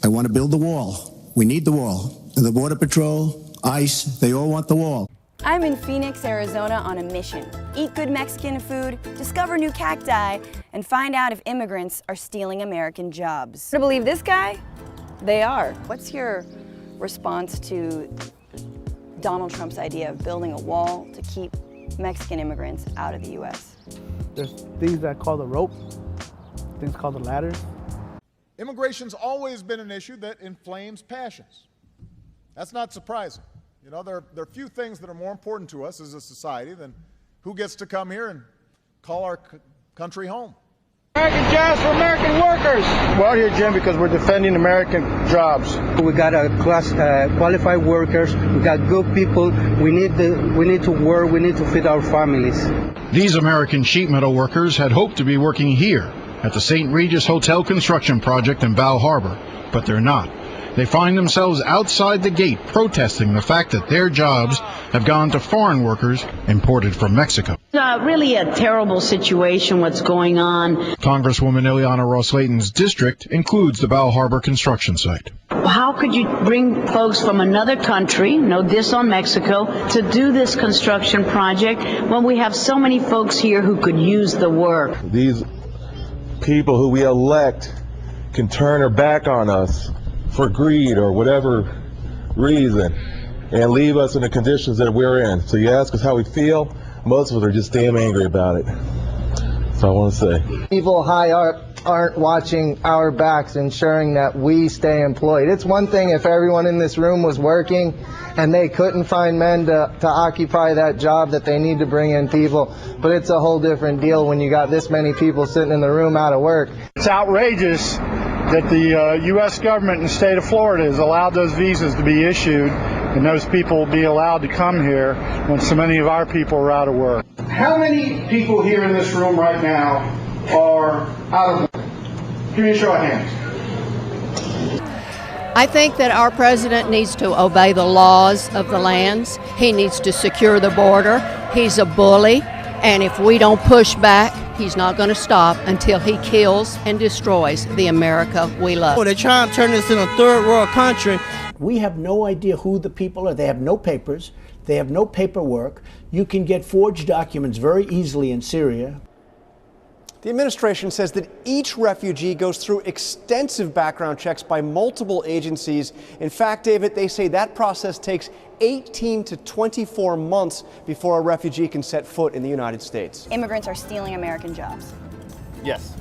I want to build the wall. We need the wall. The Border Patrol, ICE, they all want the wall. I'm in Phoenix, Arizona on a mission. Eat good Mexican food, discover new cacti, and find out if immigrants are stealing American jobs. To believe this guy? They are. What's your response to Donald Trump's idea of building a wall to keep Mexican immigrants out of the U.S.? There's things that call the rope, things called the ladders. Immigration's always been an issue that inflames passions. That's not surprising. You know, there are few things that are more important to us as a society than who gets to come here and call our country home. American jobs for American workers. We're out here, Jim, because we're defending American jobs. We got qualified workers. We got good people. We need to work. We need to feed our families. These American sheet metal workers had hoped to be working here at the St. Regis Hotel construction project in Val Harbor, but they're not. They find themselves outside the gate protesting the fact that their jobs have gone to foreign workers imported from Mexico. Really a terrible situation what's going on. Congresswoman Ileana Ross-Layton's district includes the Val Harbor construction site. How could you bring folks from another country, no diss on Mexico, to do this construction project when we have so many folks here who could use the work? These people who we elect can turn their back on us for greed or whatever reason and leave us in the conditions that we're in. So you ask us how we feel, most of us are just damn angry about it. That's all I want to say. People high up aren't watching our backs, ensuring that we stay employed. It's one thing if everyone in this room was working and they couldn't find men to occupy that job that they need to bring in people, but it's a whole different deal when you got this many people sitting in the room out of work. It's outrageous that the U.S. government in the state of Florida has allowed those visas to be issued and those people will be allowed to come here when so many of our people are out of work. How many people here in this room right now are out of work? Give me a show of hands. I think that our president needs to obey the laws of the lands. He needs to secure the border. He's a bully, and if we don't push back, he's not going to stop until he kills and destroys the America we love. They're trying to turn this into a third world country. We have no idea who the people are. They have no papers. They have no paperwork. You can get forged documents very easily in Syria. The administration says that each refugee goes through extensive background checks by multiple agencies. In fact, David, they say that process takes 18 to 24 months before a refugee can set foot in the United States. Immigrants are stealing American jobs. Yes.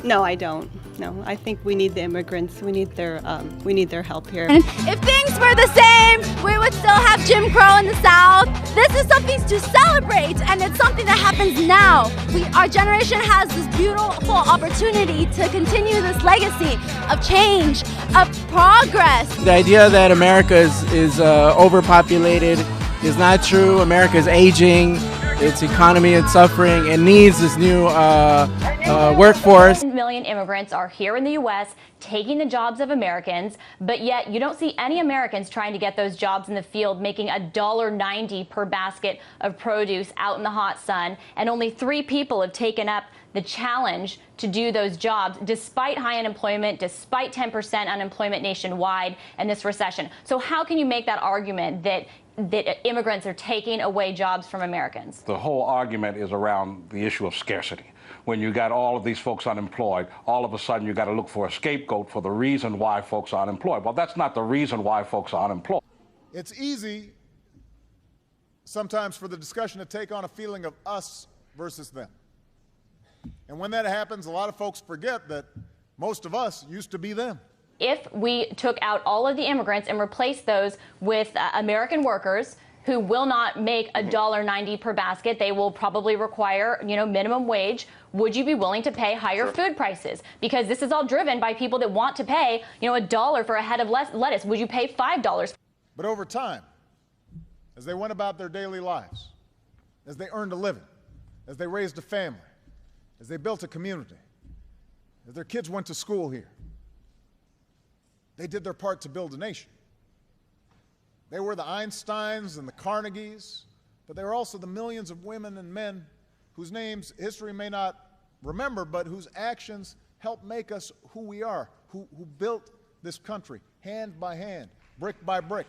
No, I don't. No, I think we need the immigrants. We need their help here. And if things were the same, we would still have Jim Crow in the South. This is something to celebrate, and it's something that happens now. Our generation has this beautiful opportunity to continue this legacy of change, of progress. The idea that America is overpopulated is not true. America is aging. Its economy is suffering and needs this new workforce. 1 million immigrants are here in the U.S. taking the jobs of Americans, but yet you don't see any Americans trying to get those jobs in the field, making $1.90 per basket of produce out in the hot sun, and only 3 people have taken up the challenge to do those jobs, despite high unemployment, despite 10% unemployment nationwide and this recession. So how can you make that argument that immigrants are taking away jobs from Americans? The whole argument is around the issue of scarcity. When you got all of these folks unemployed, all of a sudden you got to look for a scapegoat for the reason why folks are unemployed. Well, that's not the reason why folks are unemployed. It's easy sometimes for the discussion to take on a feeling of us versus them. And when that happens, a lot of folks forget that most of us used to be them. If we took out all of the immigrants and replaced those with American workers who will not make $1.90 per basket, they will probably require, minimum wage. Would you be willing to pay higher food prices? Because this is all driven by people that want to pay, $1 for a head of lettuce. Would you pay $5? But over time, as they went about their daily lives, as they earned a living, as they raised a family, as they built a community, as their kids went to school here, they did their part to build a nation. They were the Einsteins and the Carnegies, but they were also the millions of women and men whose names history may not remember, but whose actions helped make us who we are, who built this country hand by hand, brick by brick.